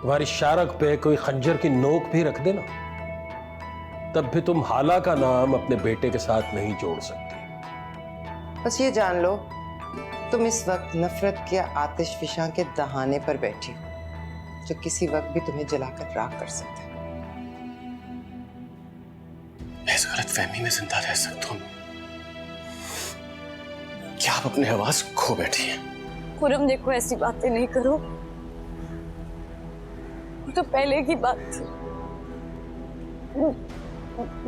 तुम्हारी शारक पे कोई खंजर की नोक भी रख देना, तब भी तुम हाला का नाम अपने बेटे के साथ नहीं जोड़ सकती। बस ये जान लो, तुम इस वक्त नफरत के आतिश फिशां के दहाने पर बैठी हो, जो किसी वक्त भी तुम्हें जलाकर राख कर सकते हैं। मैं इस गलतफहमी में जिंदा रह सकता हूँ क्या आप अपने आवाज खो बैठी हैं? खुरम देखो, ऐसी बातें नहीं करो, वो तो पहले की बात थी,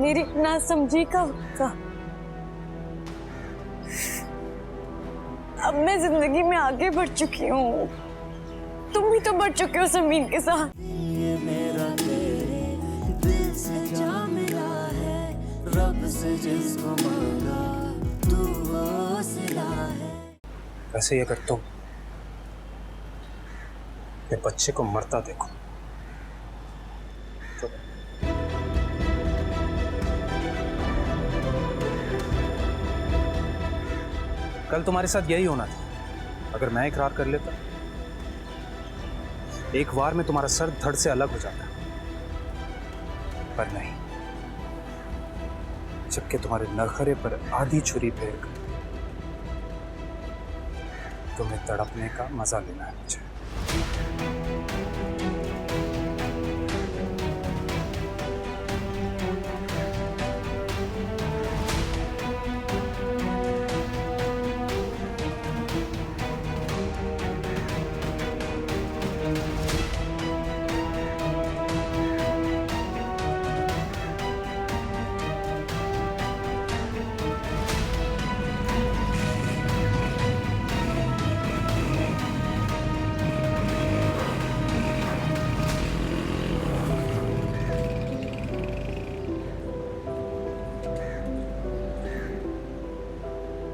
मेरी नासमझी का वक्त था। अब मैं जिंदगी में आगे बढ़ चुकी हूँ, तुम भी तो बढ़ चुके हो ज़मीन के साथ। ये मेरा तेरे दिल से जा मिला है, रब से जिसको मांगा तू वो सिला है। वैसे ये कर तुम ये बच्चे को मरता देखो तो कल तुम्हारे साथ यही होना था। अगर मैं इकरार कर लेता, एक बार में तुम्हारा सर धड़ से अलग हो जाता, पर नहीं, जबकि तुम्हारे नरखरे पर आधी छुरी फेर कर तुम्हें तड़पने का मजा लेना है मुझे।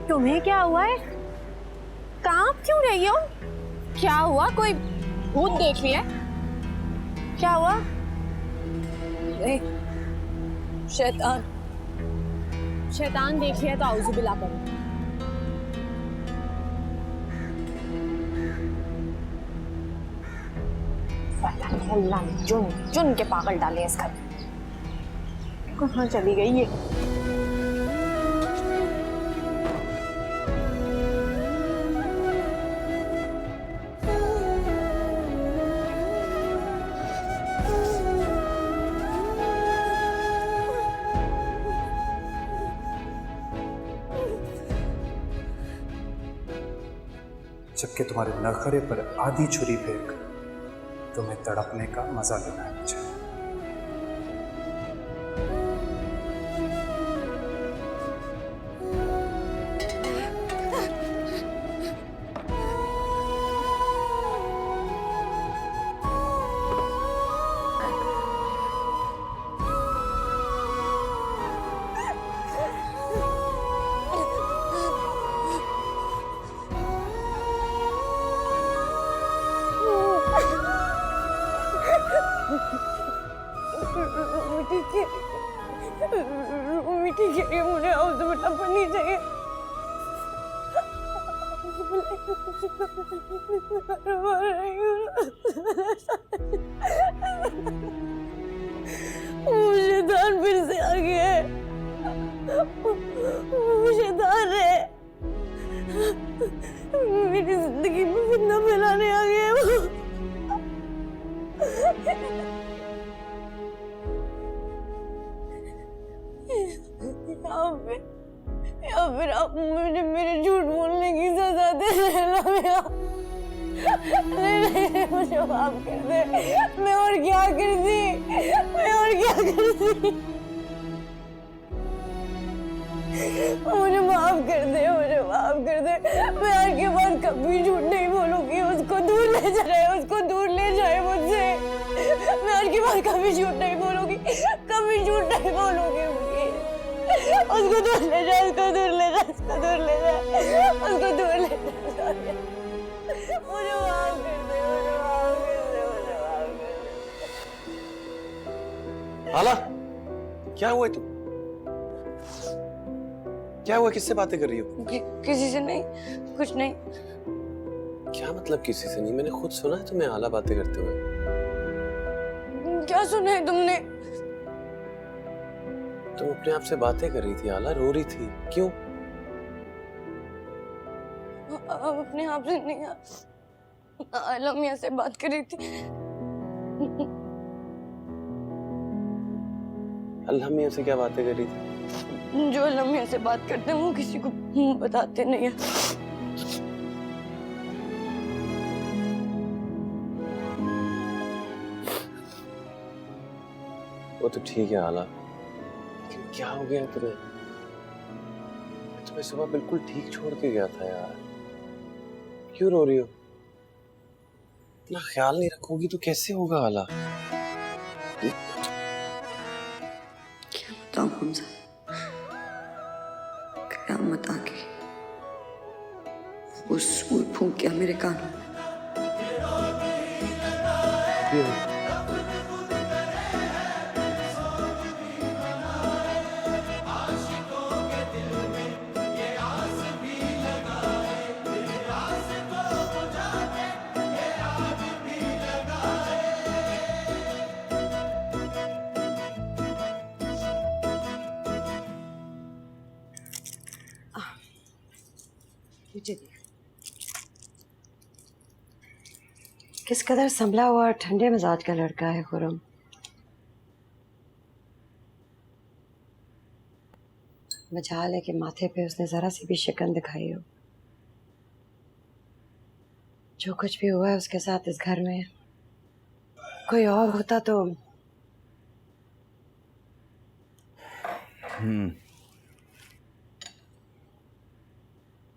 तुम्हें क्या हुआ है? कांप क्यों रही हो? क्या हुआ? कोई भूत देख लिया? क्या हुआ? नहीं, शैतान शैतान देख लिया तो आउज़ु बिल्लाह करो। अल्लाह ने चुन चुन के पागल डाले इस घर में। कहाँ चली गई ये? जबकि तुम्हारे नखरे पर आधी छुरी फेंक तुम्हें तड़पने का मजा लेना है मुझे। ठीक है, मुझे आउज़ु बिल्लाह पढ़नी चाहिए। वो शैतान फिर से आ गया है, वो शैतान है, मेरी जिंदगी में फितना फैलाने आ गया है वो। या फिर आप मुझे मेरे झूठ बोलने की सजा दे रहे हो। नहीं, मुझे माफ कर दे। मैं और क्या करती, मैं और क्या करती। मुझे माफ कर दे, मुझे माफ कर दे। मैं आज के बाद कभी झूठ नहीं बोलूंगी। उसको दूर ले जाए, उसको दूर ले जाए मुझसे। मैं आज के बाद कभी झूठ नहीं बोलूंगी, कभी झूठ नहीं बोलूंगी। उसको दूर ले जाए, उसको दूर ले जाए, उसको दूर ले जाए, उसको दूर ले जाए। मुझे माफ कर दे, मुझे माफ कर दे, मुझे माफ कर दे। हाला, क्या हुआ तुम? क्या हुआ? किससे बातें कर रही हो? किसी से नहीं, कुछ नहीं। क्या मतलब किसी से नहीं? मैंने खुद सुना है तुम्हें आला बातें करते हुए। क्या सुना है तुमने? तुम अपने आप से बातें कर रही थी आला, रो रही थी, क्यों? अब अपने आप से नहीं, आला मियां से बात कर रही थी। अल्लाह मियां से क्या बातें कर रही थी? जो अल्लाह मियां से बात करते हैं वो किसी को बताते नहीं है। वो तो ठीक है आला, लेकिन क्या हो गया तुम्हें? मैं तुम्हें सुबह बिल्कुल ठीक छोड़ के गया था यार, क्यों रो रही हो? इतना ख्याल नहीं रखोगी तो कैसे होगा आला? क्या बताऊं हमजा, कयामत आ गई। वो सूर फूंक गया मेरे कानों में। मुझे किस कदर संभला हुआ और ठंडे मिजाज का लड़का है खुरम। मजाल है कि माथे पे उसने जरा सी भी शिकन दिखाई हो। जो कुछ भी हुआ है उसके साथ इस घर में, कोई और होता तो।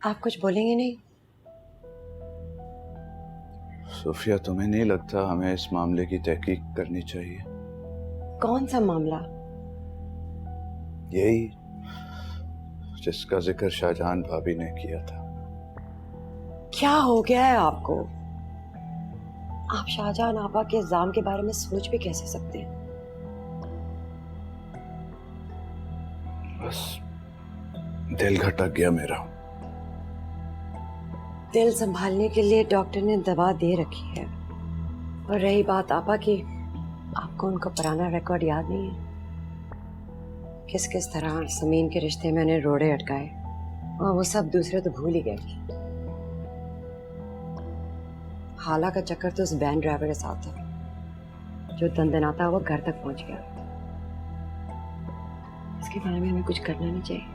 आप कुछ बोलेंगे नहीं? सोफिया, तुम्हें नहीं लगता हमें इस मामले की तहकीक करनी चाहिए? कौन सा मामला? यही जिसका जिक्र शाहजहान भाभी ने किया था। क्या हो गया है आपको? आप शाहजहान आपा के इल्जाम के बारे में सोच भी कैसे सकते हैं? बस दिल घटक गया मेरा। दिल संभालने के लिए डॉक्टर ने दवा दे रखी है। और रही बात आपा की, आपको उनका पुराना रिकॉर्ड याद नहीं है? किस किस तरह समीन के रिश्ते में उन्हें रोड़े अटकाए, और वो सब दूसरे तो भूल ही गए। हाला का चक्कर तो उस वैन ड्राइवर के साथ था, जो दंदनाता हुआ घर तक पहुंच गया। इसके बारे में हमें कुछ करना नहीं चाहिए।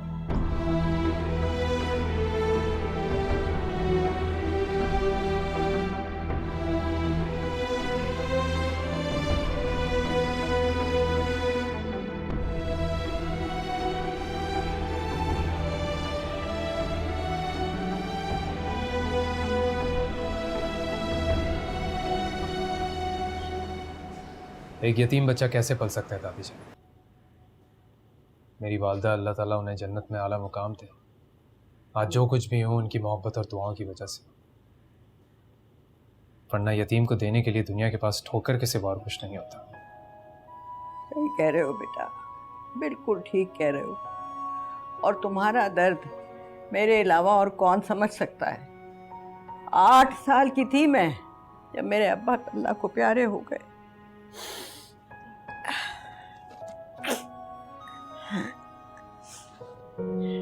एक यतीम बच्चा कैसे पल सकता है दादी जी? मेरी वालदा अल्लाह ताला उन्हें जन्नत में आला मुकाम थे। आज जो कुछ भी हो उनकी मोहब्बत और दुआओं की वजह से, वरना यतीम को देने के लिए दुनिया के पास ठोकर के सिवा और कुछ नहीं होता। सही कह रहे हो बेटा, बिल्कुल ठीक कह रहे हो। और तुम्हारा दर्द मेरे अलावा और कौन समझ सकता है। 8 साल की थी मैं जब मेरे अब्बा अल्लाह को प्यारे हो गए।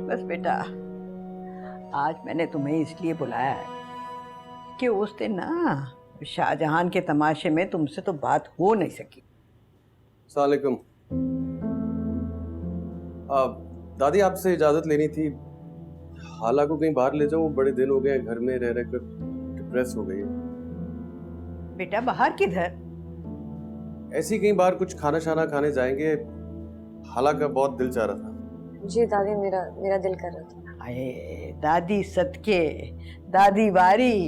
बस बेटा, आज मैंने तुम्हें इसलिए बुलाया है कि उस दिन ना शाहजहान के तमाशे में तुमसे तो बात हो नहीं सकी। अस्सलाम वालेकुम। दादी, आपसे इजाज़त लेनी थी। हाला को कहीं बाहर ले जाओ, बड़े दिन हो गए घर में रह रहकर डिप्रेस हो गई है। बेटा बाहर किधर? ऐसे ही कहीं बाहर कुछ खाना शाना खाने जाएंगे। हाला का बहुत दिल चाह रहा था। जी दादी, मेरा दिल कर रहा था। अरे दादी सदके, दादी वारी।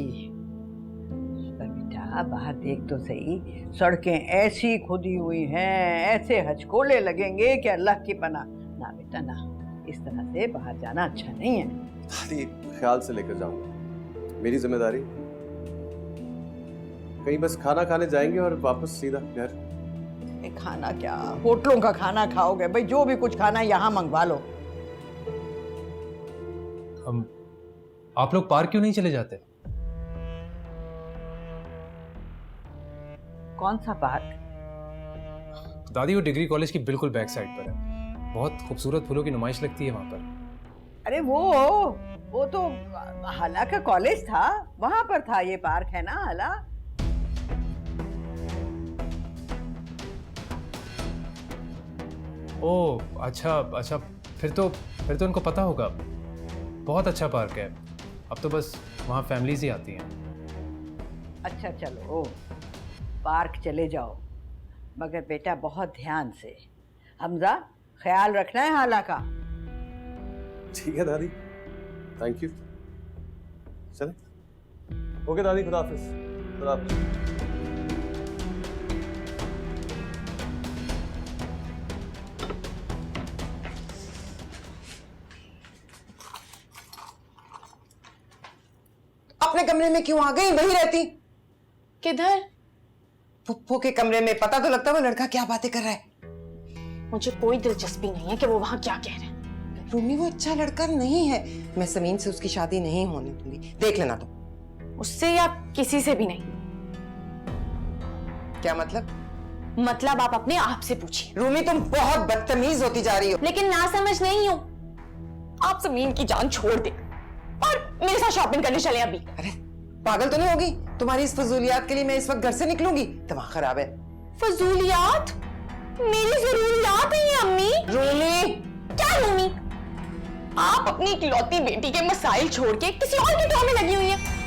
पर बेटा बाहर देख तो सही, सड़कें ऐसी खुदी हुई हैं, ऐसे हचकोले लगेंगे कि अल्लाह की पनाह। ना बेटा ना, इस तरह से बाहर जाना अच्छा नहीं है। दादी, ख्याल से लेकर जाऊंगा, मेरी जिम्मेदारी। कहीं बस खाना खाने जाएंगे और वापस सीधा घर। खाना क्या, होटलों का खाना खाओगे? भाई जो भी कुछ खाना है यहाँ मंगवा लो। हम आप लोग पार्क क्यों नहीं चले जाते? कौन सा पार्क? दादी वो डिग्री कॉलेज की बिल्कुल बैक साइड पर है। बहुत खूबसूरत फूलों की नुमाइश लगती है वहाँ पर। अरे वो तो हाला का कॉलेज था, वहां पर था ये पार्क, है ना हाला? ओह अच्छा, फिर तो उनको पता होगा। बहुत अच्छा पार्क है, अब तो बस वहाँ फैमिलीज ही आती हैं। अच्छा चलो पार्क चले जाओ, मगर बेटा बहुत ध्यान से। हमजा, ख्याल रखना है हाला का। ठीक है दादी, थैंक यू। चले। ओके दादी, खुदा हाफिज। खुदा हाफिज। अपने कमरे में क्यों आ गई? वही रहती। किधर? पुप्पो के कमरे में। पता तो लगता है वो लड़का क्या बातें कर रहा है। मुझे कोई दिलचस्पी नहीं है कि वो वहां क्या कह रहे हैं। रूमी वो अच्छा लड़का नहीं है। मैं समीन से उसकी शादी नहीं होने दूंगी, देख लेना तुम। उससे या किसी से भी नहीं। क्या मतलब? मतलब आप अपने आप से पूछिए। रूमी तुम बहुत बदतमीज होती जा रही हो। लेकिन ना समझ नहीं हो। आप समीन की जान छोड़ दे और मेरे साथ शॉपिंग करने चले अभी। अरे पागल तो नहीं होगी? तुम्हारी इस फजूलियात के लिए मैं इस वक्त घर से निकलूंगी? दिमाग खराब है। फजूलियात? मेरी जरूरियात है ये अम्मी। रूमी। क्या रूमी? आप अपनी इकलौती बेटी के मसाइल छोड़ के किसी और के काम में लगी हुई है।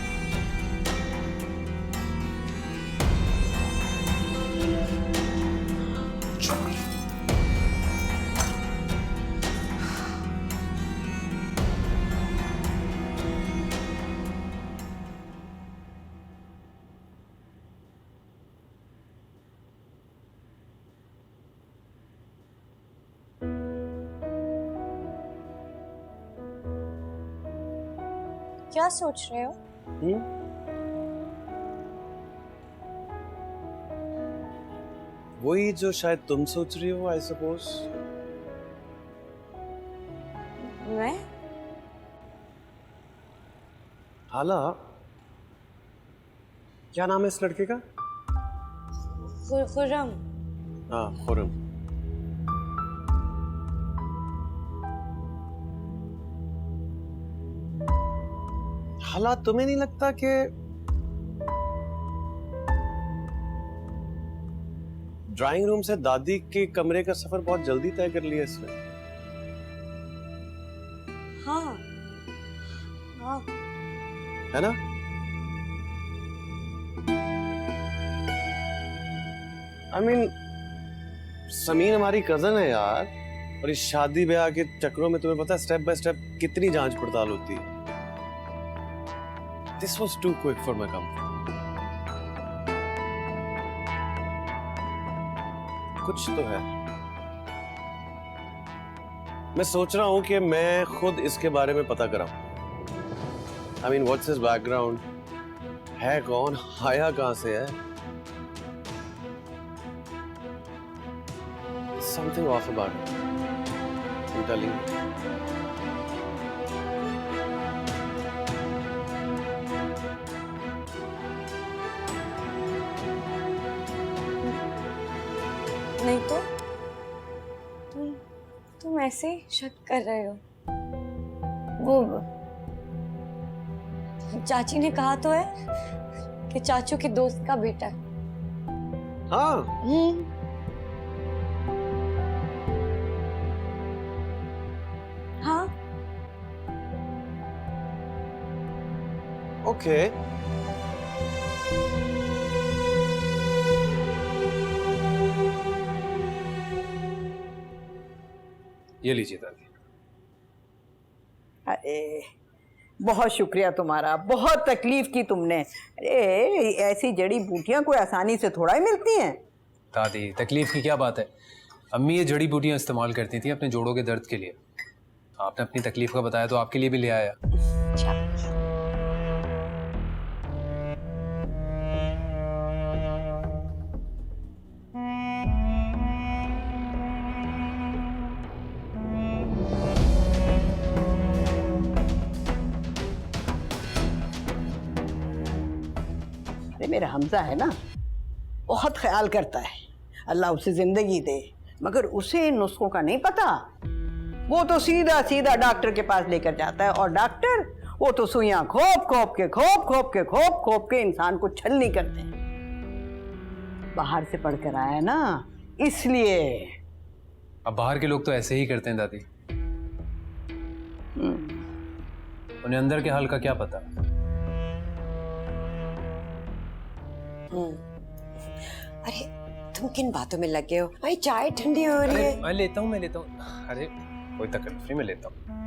क्या सोच रहे हो? वही जो शायद तुम सोच रही हो, आई सपोज। मैं? हाला, क्या नाम है इस लड़के का? खुर्रम। हाँ, खुर्रम। हाला, तुम्हें नहीं लगता कि ड्राइंग रूम से दादी के कमरे का सफर बहुत जल्दी तय कर लिया इसने? हाँ हाँ, है ना? I mean, समीन हमारी कजन है यार, और इस शादी ब्याह के चक्रों में तुम्हें पता है स्टेप बाय स्टेप कितनी जांच पड़ताल होती है। This was too quick for my comfort. कुछ तो है। मैं सोच रहा हूं कि मैं खुद इसके बारे में पता कराऊं। I mean, what's his background? है कौन? आया कहां से है? Something off about it. I'm telling you. नहीं तो तुम ऐसे ही शक कर रहे हो। वो चाची ने कहा तो है कि चाचू के दोस्त का बेटा है। हाँ। हाँ। ओके। ये लीजिए दादी। अरे बहुत शुक्रिया तुम्हारा, बहुत तकलीफ की तुमने। अरे ऐसी जड़ी बूटियां कोई आसानी से थोड़ा ही मिलती हैं। दादी तकलीफ की क्या बात है, अम्मी ये जड़ी बूटियां इस्तेमाल करती थी अपने जोड़ों के दर्द के लिए। आपने अपनी तकलीफ का बताया तो आपके लिए भी ले आया। मेरा हमजा है ना, बहुत ख्याल करता है, अल्लाह उसे जिंदगी दे, मगर उसे इन नुस्खों का नहीं पता। वो तो सीधा सीधा डॉक्टर के पास लेकर जाता है, और डॉक्टर वो तो सुइयां खोप खोप के इंसान को छलनी करते हैं। बाहर से पढ़कर आया ना, इसलिए। अब बाहर के लोग तो ऐसे ही करते हैं दादी, उन्हें अंदर के हाल का क्या पता। अरे तुम किन बातों में लगे हो भाई? चाय ठंडी हो रही है। मैं लेता हूँ। अरे कोई तकलीफ नहीं, मैं लेता हूँ।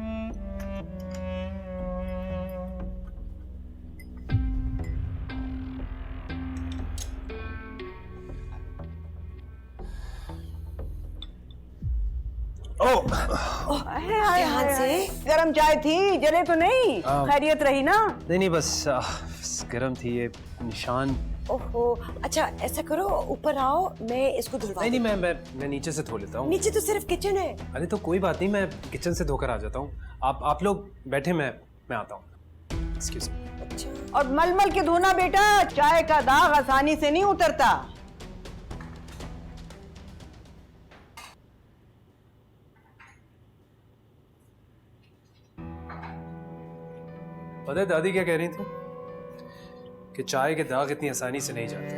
ध्यान से। गरम चाय थी, जले तो नहीं? खैरियत रही ना? नहीं बस गर्म थी ये निशान। ओहो, अच्छा ऐसा करो, ऊपर आओ, मैं इसको धुलवा। नहीं मैं नीचे से धो लेता हूँ। नीचे तो सिर्फ किचन है। अरे तो कोई बात नहीं, मैं किचन से धोकर आ जाता हूँ। आप लोग बैठे, मैं आता हूँ। Excuse me. अच्छा। और मलमल के धोना बेटा, चाय का दाग आसानी से नहीं उतरता। पता है दादी क्या कह रही थी? कि चाय के दाग इतनी आसानी से नहीं जाते।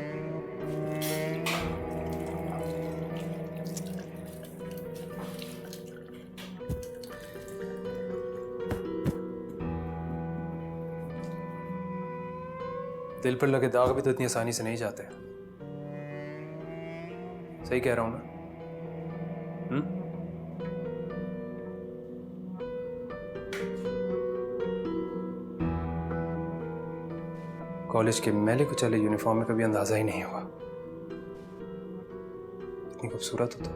दिल पर लगे दाग भी तो इतनी आसानी से नहीं जाते। सही कह रहा हूं ना? कॉलेज के मैले कुचले यूनिफॉर्म में कभी अंदाजा ही नहीं हुआ इतनी खूबसूरत हो तो।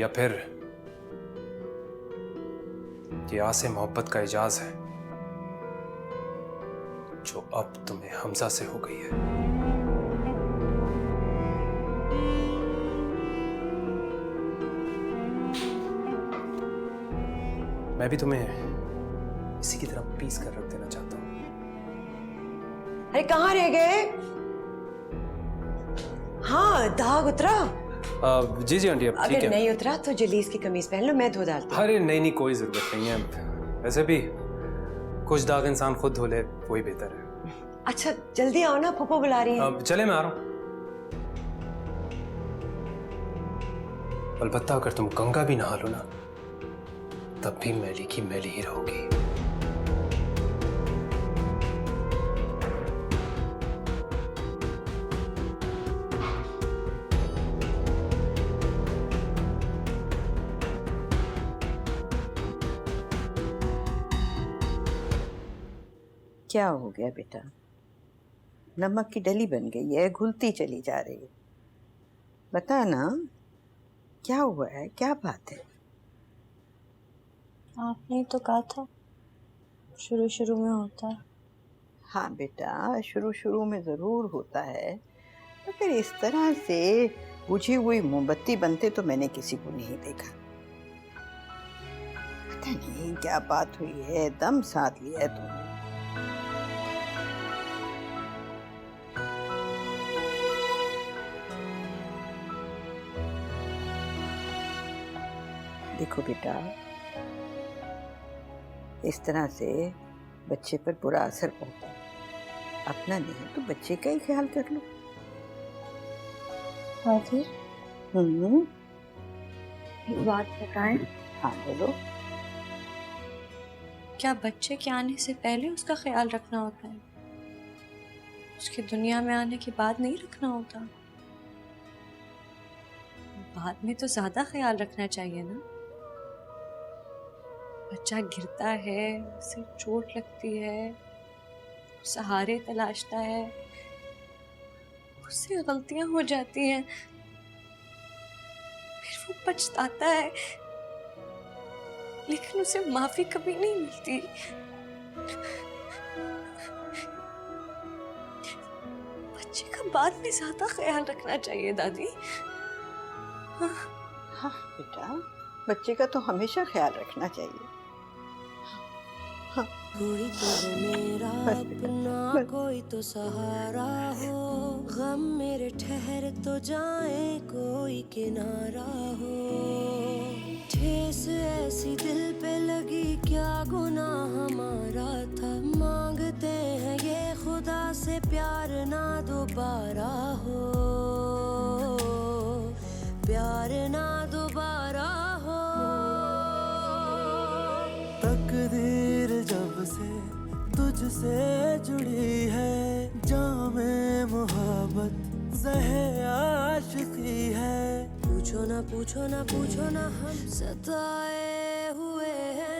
या फिर ये आसे मोहब्बत का इजाज है जो अब तुम्हें हमजा से हो गई है। मैं भी तुम्हें इसी की तरह पीस कर रख देना चाहता हूं। अरे कहाँ रह गए? हाँ, दाग उतरा? जी आंटी, अब ठीक है। अगर नहीं उतरा तो जलीस की कमीज पहन लो, मैं धो डालती हूँ। अरे नहीं कोई जरूरत नहीं है। वैसे भी कुछ दाग इंसान खुद धो ले, वही बेहतर है। अच्छा जल्दी आओ ना, फूफो बुला रही है। चले, मैं आ रहा हूं। अलबत्ता अगर तुम गंगा भी नहा लो ना, तब भी मैली की मैली ही रहोगी। क्या हो गया बेटा? नमक की डली बन गई है, घुलती चली जा रही है। बता ना, क्या हुआ है, क्या बात है? आपने तो कहा था शुरू शुरू में होता है। हाँ बेटा, शुरू शुरू में जरूर होता है, मगर इस तरह से बुझी हुई मोमबत्ती बनते तो मैंने किसी को नहीं देखा। पता नहीं क्या बात हुई है, दम साध लिया है तुमने। देखो बेटा, इस तरह से बच्चे पर बुरा असर पड़ता है। अपना नहीं तो बच्चे का ही ख्याल कर लो। दादी, एक बात बताएं। हाँ बोलो। क्या बच्चे के आने से पहले उसका ख्याल रखना होता है? उसके दुनिया में आने के बाद नहीं रखना होता? बाद में तो ज्यादा ख्याल रखना चाहिए ना। बच्चा गिरता है, उसे चोट लगती है, सहारे तलाशता है, उससे गलतियां हो जाती हैं, फिर वो पछताता है, लेकिन उसे माफी कभी नहीं मिलती। बच्चे का बाद में ज्यादा ख्याल रखना चाहिए दादी। हाँ बेटा, बच्चे का तो हमेशा ख्याल रखना चाहिए। कोई तो हो मेरा अपना, कोई तो सहारा हो, गम मेरे ठहर तो जाए कोई किनारा हो। ठेस ऐसी दिल पे लगी, क्या गुनाह हमारा था, मांगते हैं ये खुदा से प्यार ना दोबारा हो, प्यार ना दोबारा हो। तकदीर जब से तुझसे जुड़ी है, जामे मोहब्बत ज़हे आशिकी है। पूछो ना पूछो ना पूछो ना, हम सताए हुए हैं।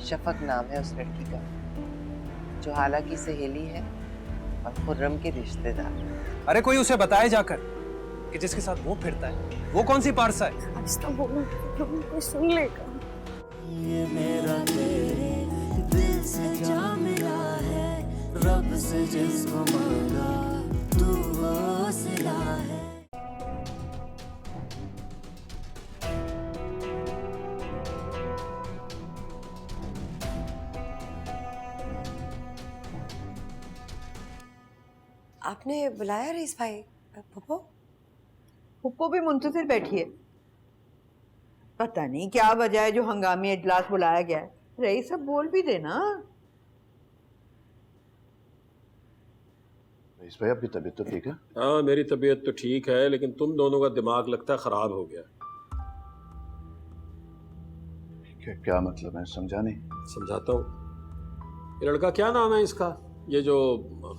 शफक नाम है उस लड़की का, जो हाला की सहेली है और खुर्रम की रिश्तेदार। अरे कोई उसे बताए जाकर कि जिसके साथ वो फिरता है वो कौन सी पारसा है। अब इसका बोलो तो कोई सुन लेगा। ये मेरा तेरे दिल से जा मिला है, रब से जिसको मांगा तू वो सिला है। आपने बुलाया रईस भाई? फुप्पो? फुप्पो भी मुंतजिर बैठी है। पता नहीं क्या वजह है जो हंगामी इजलास बुलाया गया है। रईस सब बोल भी देना। रईस भाई आपकी तबीयत तो ठीक है? हाँ मेरी तबीयत तो ठीक है, लेकिन तुम दोनों का दिमाग लगता है खराब हो गया। क्या मतलब है, समझा नहीं। समझाता हूँ। ये लड़का क्या नाम है इसका, ये जो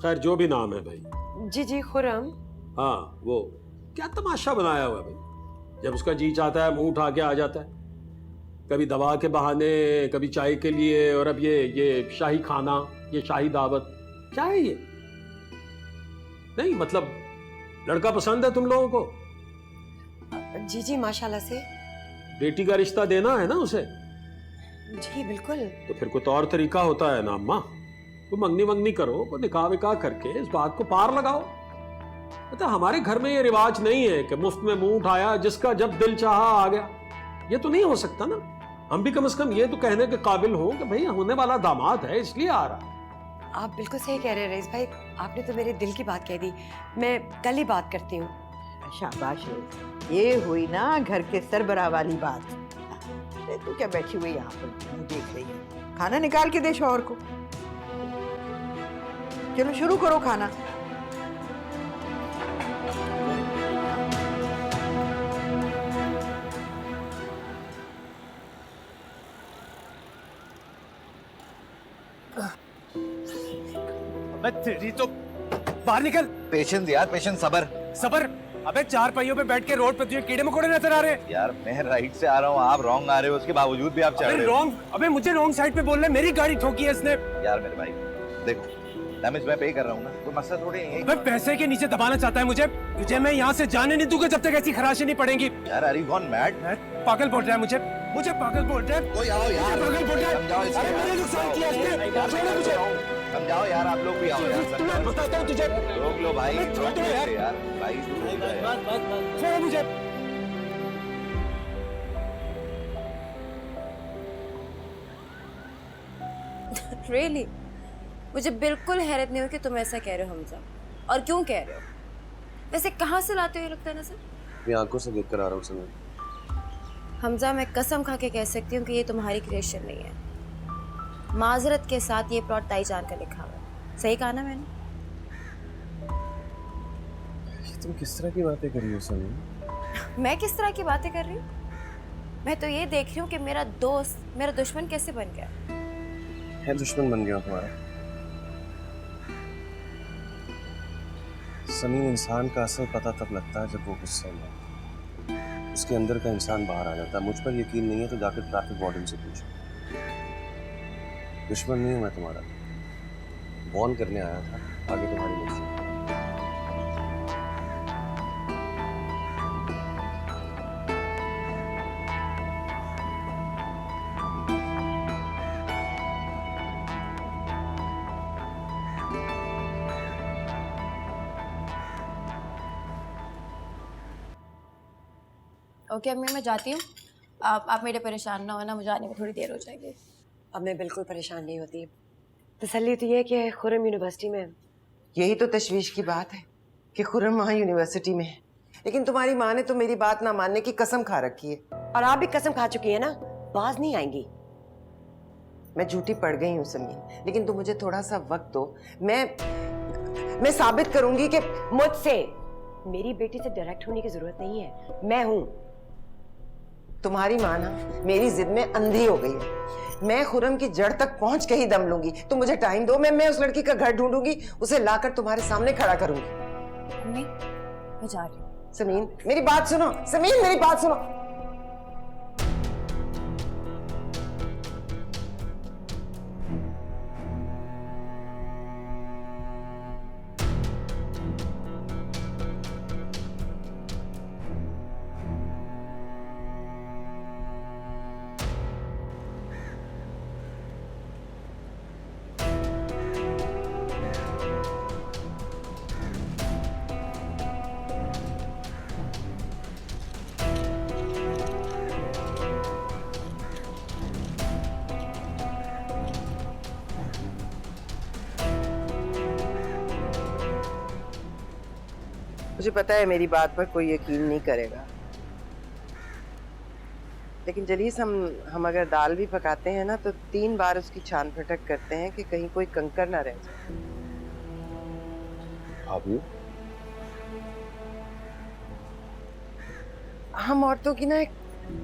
खैर जो भी नाम है भाई। जी जी खुर्रम। हाँ वो क्या तमाशा बनाया हुआ है भाई। जब उसका जी चाहता है मुंह उठा के आ जाता है, कभी दवा के बहाने, कभी चाय के लिए, और अब ये शाही खाना, ये शाही दावत, क्या है ये? नहीं मतलब लड़का पसंद है तुम लोगों को? जी जी माशाल्लाह से। बेटी का रिश्ता देना है ना उसे? जी बिल्कुल। तो फिर कोई और तरीका होता है ना अम्मा। तो मंगनी मंगनी करो, वो निकाह विकाह करके इस बात को पार लगाओ। मतलब हमारे घर में ये रिवाज नहीं है कि मुफ्त में मुंह उठाया, जिसका जब दिल चाहा आ गया। ये तो नहीं हो सकता ना। हम भी कम से कम ये तो कहने के काबिल हो कि भाई होने वाला दामाद है इसलिए आ रहा। आप बिल्कुल सही कह रहे हैं रईस भाई, आपने तो मेरे दिल की बात कह दी। मैं कल ही बात करती हूँ। शाबाश रईस, ये हुई ना घर के सरबराह वाली बात। अरे तू क्या बैठी हुई यहाँ पर मुंह देख रही है? खाना निकाल के दे शौहर को। चलो शुरू करो खाना। अबे तेरी तो, बाहर निकल। पेशेंस यार, पेशेंस, सबर सबर? अबे चार पहियों पे बैठ के रोड पे तुझे कीड़े मकोड़े नजर आ रहे हैं। यार। मैं राइट से आ रहा हूँ, आप रॉन्ग आ रहे हो, उसके बावजूद भी आप चल रहे हो। रॉन्ग? अबे मुझे रॉन्ग साइड पे बोल रहे, मेरी गाड़ी ठोकी है इसने। यार मेरे भाई देखो, डैमेज मैं पे कर रहा हूँ ना, तो मसला थोड़ी है। अबे पैसे के नीचे दबाना चाहता है मुझे। तुझे मैं यहाँ से जाने नहीं दूंगा जब तक ऐसी खराशें नहीं पड़ेंगी। यार आर यू गॉन मैड? पागल बोल रहा है मुझे, मुझे पागल बोल रहा है। कोई आओ यार, पागल बोल रहा है। समझाओ इसको। अरे मैंने नुकसान किया इसने, छोड़ो मुझे। समझाओ यार, आप लोग भी आओ यार। मैं बताता हूँ तुझे। रोक लो भाई, छोड़ रोक दो लो यार। यार भाई, छोड़ो मुझे। रियली मुझे बिल्कुल हैरत नहीं हुई कि तुम ऐसा कह रहे हो हमजा। और क्यों कह रहे हो? वैसे कहाँ से लाते हो ये लगता है ना सर? मैं आंखों से देख कर आ रहा हूँ समय। हमजा मैं कसम खा के कह सकती हूँ कि ये तुम्हारी क्रिएशन नहीं है। माजरत के साथ ये प्लॉट ताईजान का लिखा हुआ है। सही कहा ना मैंने? तुम किस तरह की बातें कर रही हो समय? मैं किस तरह की बातें कर रही हूँ? मैं तो ये देख रही हूँ कि मेरा दोस्त मेरा दुश्मन कैसे बन गया। है दुश्मन बन गया तुम्हारा? सनी, इंसान का असर पता तब लगता है जब वो गुस्से में है। उसके अंदर का इंसान बाहर आ जाता है। मुझ पर यकीन नहीं है तो जाकर ट्रैफिक वार्डन से पूछो। दुश्मन नहीं हूं मैं तुम्हारा, वॉर्न करने आया था आगे तुम्हारी मर्जी। ओके अम्मी मैं जाती हूँ। आप मेरे परेशान ना होना, मुझे आने में थोड़ी देर हो जाएगी। अब मैं बिल्कुल परेशान नहीं होती। तसल्ली तो ये है कि खुरम यूनिवर्सिटी में। यही तो तशवीश की बात है कि खुर्रम वहाँ यूनिवर्सिटी में है, लेकिन तुम्हारी माँ ने तो मेरी बात ना मानने की कसम खा रखी है। और आप भी कसम खा चुकी है ना, बाज नहीं आएंगी। मैं झूठी पड़ गई हूँ समीन, लेकिन तुम मुझे थोड़ा सा वक्त दो। मैं साबित करूंगी कि मुझसे मेरी बेटी से डायरेक्ट होने की जरूरत नहीं है, मैं हूं। तुम्हारी माँ ना मेरी जिद में अंधी हो गई है। मैं खुर्रम की जड़ तक पहुंच के ही दम लूंगी। तुम मुझे टाइम दो, मैं उस लड़की का घर ढूंढूंगी, उसे लाकर तुम्हारे सामने खड़ा करूंगी। अम्मी मैं जा रही हूँ। समीन मेरी बात सुनो, समीन मेरी बात सुनो। मुझे पता है मेरी बात पर कोई यकीन नहीं करेगा, लेकिन जलीस हम अगर दाल भी पकाते हैं ना तो 3 बार उसकी छान फटक करते हैं कि कहीं कोई कंकर ना रह जाए। भाभी हम औरतों की ना एक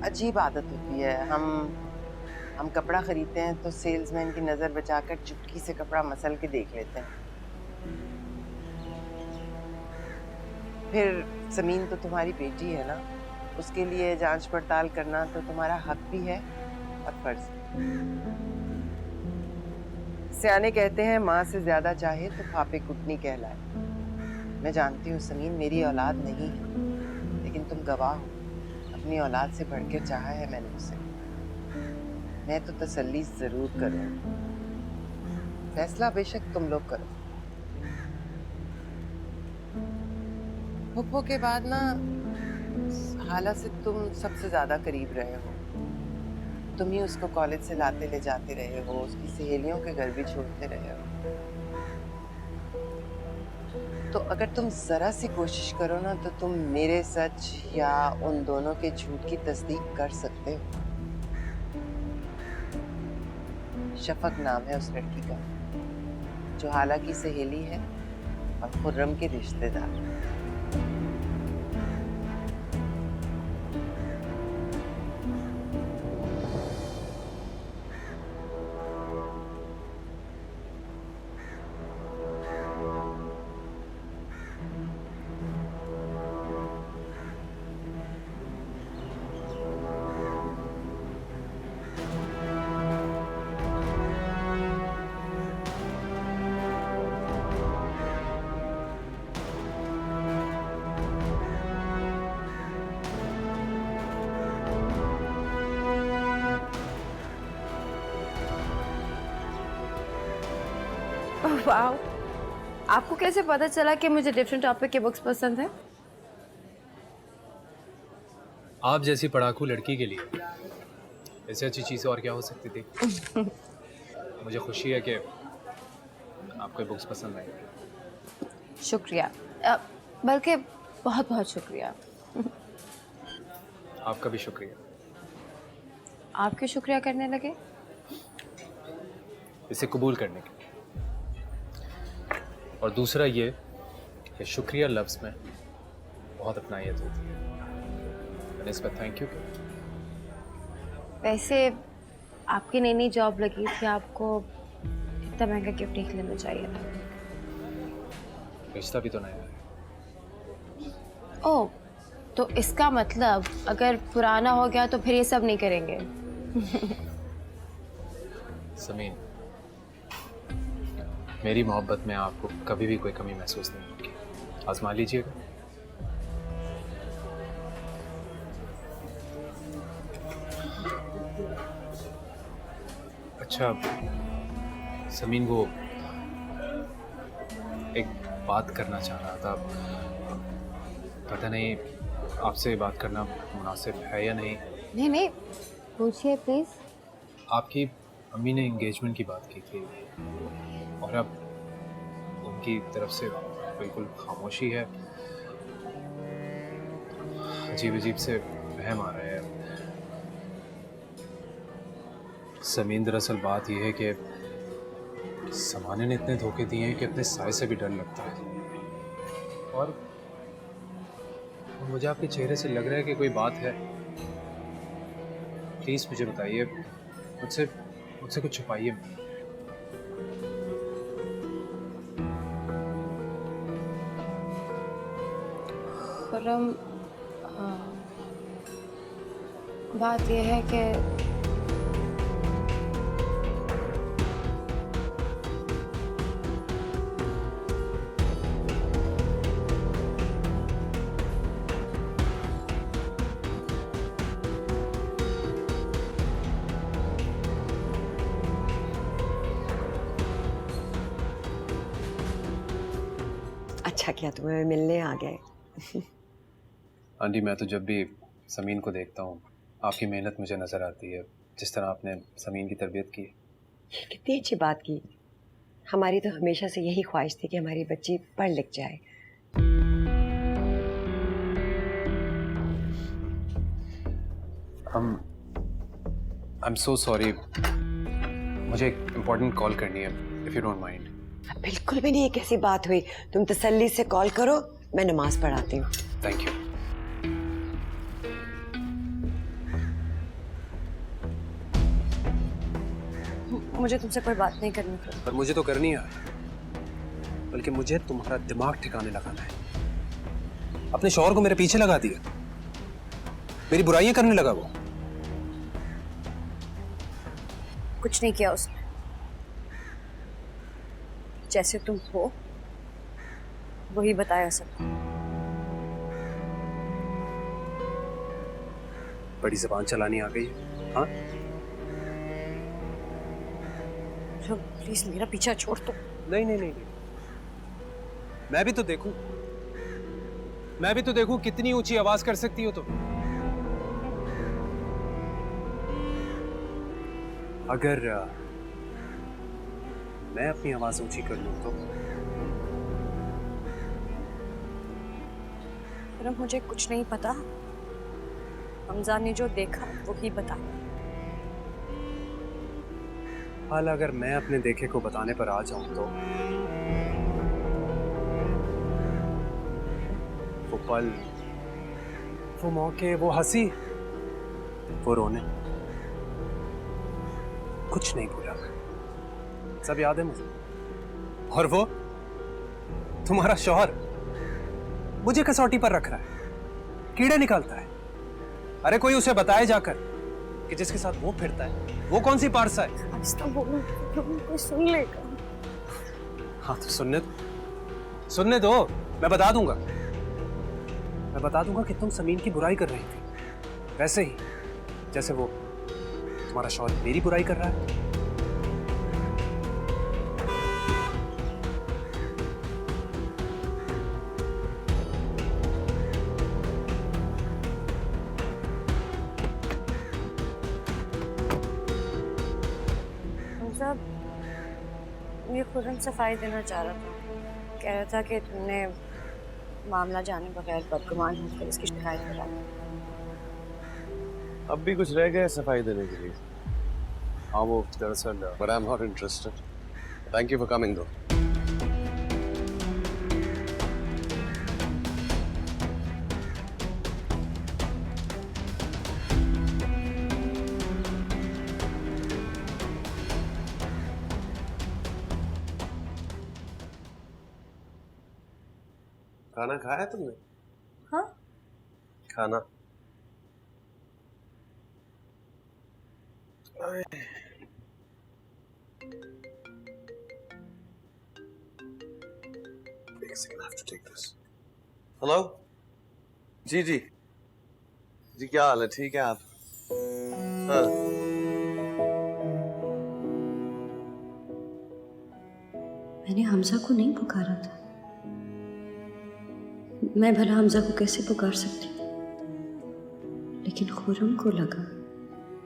अजीब आदत होती है। हम कपड़ा खरीदते हैं तो सेल्समैन की नजर बचाकर चुटकी से कपड़ा मसल के देख लेते हैं। फिर समीन तो तुम्हारी बेटी है ना, उसके लिए जांच पड़ताल करना तो तुम्हारा हक भी है और फर्ज। सियाने कहते हैं माँ से ज्यादा चाहे तो फाफे कुटनी कहलाए। मैं जानती हूँ समीन मेरी औलाद नहीं है, लेकिन तुम गवाह हो, अपनी औलाद से बढ़कर चाहा है मैंने उसे। मैं तो तसल्ली जरूर करूँ, फैसला बेशक तुम लोग करो। फुप्पो के बाद ना हाला से तुम सबसे ज्यादा करीब रहे हो। तुम ही उसको कॉलेज से लाते ले जाते रहे हो, उसकी सहेलियों के घर भी छोड़ते रहे हो। तो अगर तुम जरा सी कोशिश करो ना तो तुम मेरे सच या उन दोनों के झूठ की तस्दीक कर सकते हो। शफक नाम है उस लड़की का, जो हाला की सहेली है और खुर्रम के रिश्तेदार। वाह, आपको कैसे पता चला कि मुझे डिफरेंट टॉपिक के बुक्स पसंद है? आप जैसी पढ़ाकू लड़की के लिए इससे अच्छी चीज़ और क्या हो सकती थी। मुझे खुशी है कि आपको ये बुक्स पसंद आई। शुक्रिया, बल्कि बहुत बहुत शुक्रिया। आपका भी शुक्रिया। आप क्यों शुक्रिया करने लगे? इसे कबूल करने के लिए। और दूसरा ये कि शुक्रिया लफ्ज़ में बहुत अपनायत होती है, मैंने इस पर थैंक यू किया। वैसे आपकी नई नई जॉब लगी थी, आपको इतना महंगा गिफ्ट नहीं लेना चाहिए था। रिश्ता भी तो नया है। ओह, तो इसका मतलब अगर पुराना हो गया तो फिर ये सब नहीं करेंगे। समीन, मेरी मोहब्बत में आपको कभी भी कोई कमी महसूस नहीं होगी, आजमा लीजिएगा। अच्छा समीन, वो एक बात करना चाह रहा था, पता नहीं आपसे बात करना मुनासिब है या नहीं? नहीं नहीं, पूछिए प्लीज। आपकी अम्मी ने एंगेजमेंट की बात की थी और अब उनकी तरफ से बिल्कुल खामोशी है। अजीब अजीब से वहम आ रहे हैं। समीन, दरअसल बात यह है कि ज़माने ने इतने धोखे दिए हैं कि अपने साए से भी डर लगता है। और मुझे आपके चेहरे से लग रहा है कि कोई बात है। प्लीज़ मुझे बताइए, मुझसे कुछ छुपाइए। खुर्रम, बात यह है कि अच्छा किया तुम्हें मिलने आ गए। आंटी, मैं तो जब भी समीन को देखता हूँ आपकी मेहनत मुझे नज़र आती है, जिस तरह आपने समीन की तरबियत की। कितनी अच्छी बात की। हमारी तो हमेशा से यही ख्वाहिश थी कि हमारी बच्ची पढ़ लिख जाए। आई एम सो सॉरी, मुझे एक इम्पोर्टेंट कॉल करनी है, इफ़ यू डोंट माइंड। बिल्कुल भी नहीं, ये कैसी बात हुई? तुम तसल्ली से कॉल करो, मैं नमाज पढ़ाती हूँ। Thank you. मुझे तुमसे कोई बात नहीं करनी थी। पर मुझे तो करनी है, बल्कि मुझे तुम्हारा दिमाग ठिकाने लगाना है। अपने शौहर को मेरे पीछे लगा दिया, मेरी बुराइयां करने लगा वो। कुछ नहीं किया उसने, जैसे तुम हो वही बताया सब। बड़ी जबान चलानी आ गई। हाँ, प्लीज मेरा पीछा छोड़ दो। नहीं नहीं नहीं, मैं भी तो देखूं कितनी ऊंची आवाज कर सकती हो तुम। अगर मैं अपनी आवाज ऊंची कर लूं तो मुझे कुछ नहीं पता। हमजा ने जो देखा वो ही बता। हाल अगर मैं अपने देखे को बताने पर आ जाऊं तो वो पल, वो मौके, वो हंसी, वो रोने, कुछ नहीं भूला, सब याद है मुझे। और वो तुम्हारा शौहर मुझे कसौटी पर रख रहा है, कीड़े निकालता है। अरे कोई उसे बताए जाकर कि जिसके साथ वो फिरता है वो कौन सी पारसा है। बोलो तो कोई सुन लेगा। हाँ तो सुनने दो, मैं बता दूंगा कि तुम समीन की बुराई कर रही थी, वैसे ही जैसे वो तुम्हारा शौहर मेरी बुराई कर रहा है। ये खुर्रम सफाई देना चाह रहा था, कह रहा था कि तुमने मामला जाने बगैर बदगुमान होकर इसकी शिकायत करा। अब भी कुछ रह गया सफाई देने के लिए? हाँ, वो दरअसल but I am not interested. Thank you for coming दो। खाना खाया तुमने? हाँ, खाना हेलो जी जी जी, क्या हाल है? ठीक है आप? हाँ, मैंने हमजा को नहीं पुकारा था। मैं भला हमजा को कैसे पुकार सकती? लेकिन खुर्रम को लगा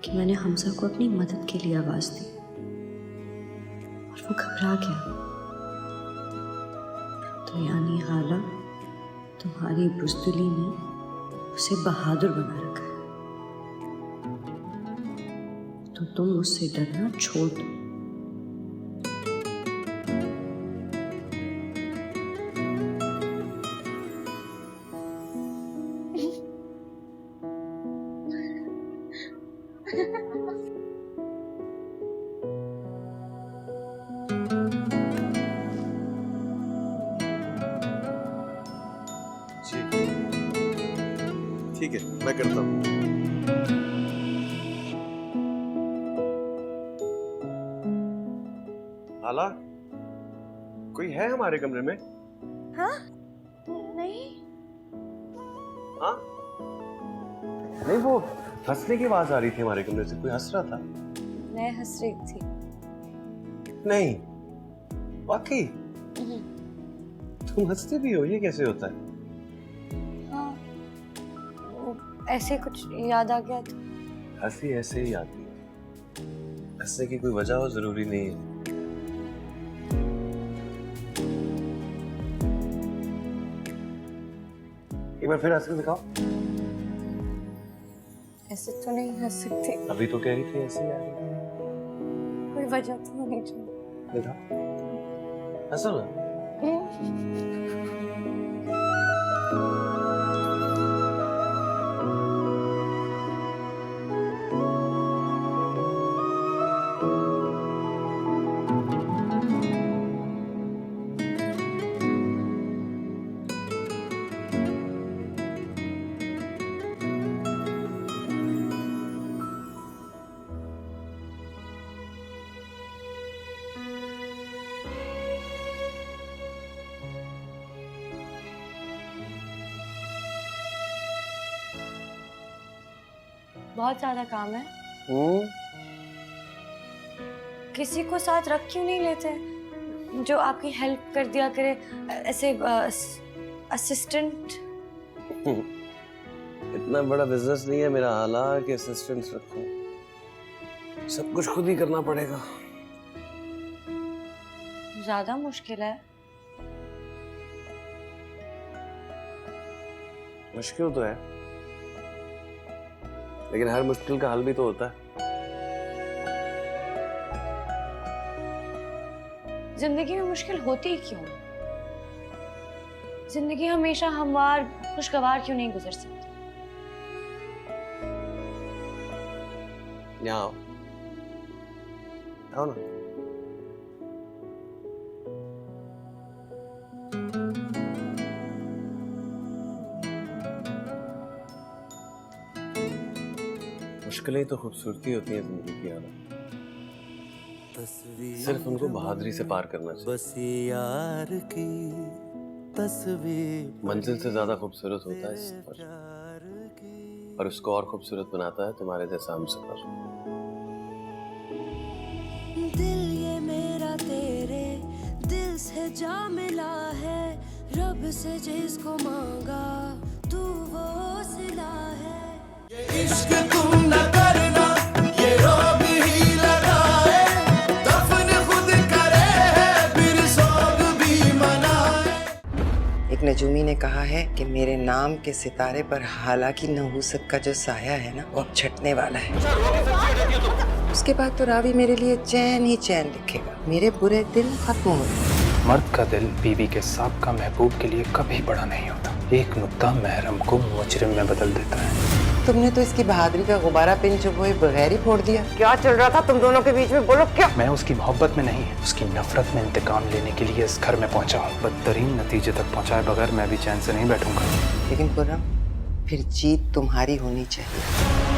कि मैंने हमजा को अपनी मदद के लिए आवाज दी और वो घबरा गया। तो यानी हाला, तुम्हारी बुज़दिली ने उसे बहादुर बना रखा है, तो तुम उससे डरना छोड़ दो। ठीक है, मैं करता हूँ। हाला, कोई है हमारे कमरे में? हाँ? नहीं। हाँ? नहीं, वो हंसने की आवाज आ रही थी हमारे कमरे से, कोई हंस रहा था। मैं हंस रही थी। नहीं, वाकई तुम हंसते भी हो, ये कैसे होता है? ऐसे कुछ याद आ गया था। हंसी ऐसे ही आती है, हंसने की कोई वजह हो जरूरी नहीं है। एक बार फिर हंस के दिखाओ। ऐसे तो नहीं हंस सकते। अभी तो कह रही थी ऐसे ही आ रही है। कोई वजह तो होनी चाहिए। दिखाओ, हंसो ना। बहुत ज्यादा काम है। किसी को साथ रख क्यों नहीं लेते जो आपकी हेल्प कर दिया करे, ऐसे असिस्टेंट? इतना बड़ा बिजनेस नहीं है मेरा हाला कि असिस्टेंट्स रखूं। सब कुछ खुद ही करना पड़ेगा। ज्यादा मुश्किल है। मुश्किल तो है, लेकिन हर मुश्किल का हल भी तो होता है। जिंदगी में मुश्किल होती ही क्यों? जिंदगी हमेशा हमवार खुशगवार क्यों नहीं गुजर सकती? यहाँ आओ, आओ ना। मुश्किलें तो खूबसूरती होती है जिंदगी की आदत। सिर्फ उनको बहादुरी से पार करना चाहिए। बस यार की तस्वीर, मंजिल से ज्यादा खूबसूरत होता है सफर, और उसको और खूबसूरत बनाता है तुम्हारे जैसा हम सफर। दिल ये मेरा तेरे दिल से जा मिला है, रब से जिसको मांगा तू वो सिला है। इश्क तुम न करना, ये रोग ही लगाए, दफन खुद करे फिर सोग भी मनाए। एक नजूमी ने कहा है कि मेरे नाम के सितारे पर हालांकि नहूसत का जो साया है ना, वो अब छटने वाला है। उसके बाद तो रावी मेरे लिए चैन ही चैन लिखेगा। मेरे बुरे दिन खत्म हो गए। मर्द का दिल बीवी के साबका महबूब के लिए कभी बड़ा नहीं होता। एक नुक्ता महरम को मुजरिम में बदल देता है। तुमने तो इसकी बहादुरी का गुब्बारा पिन चुभोए बगैर ही फोड़ दिया। क्या चल रहा था तुम दोनों के बीच में, बोलो क्या? मैं उसकी मोहब्बत में नहीं, उसकी नफरत में इंतकाम लेने के लिए इस घर में पहुंचा हूँ। बदतरीन नतीजे तक पहुंचाए बगैर मैं भी चैन से नहीं बैठूंगा। लेकिन खुर्रम, फिर जीत तुम्हारी होनी चाहिए।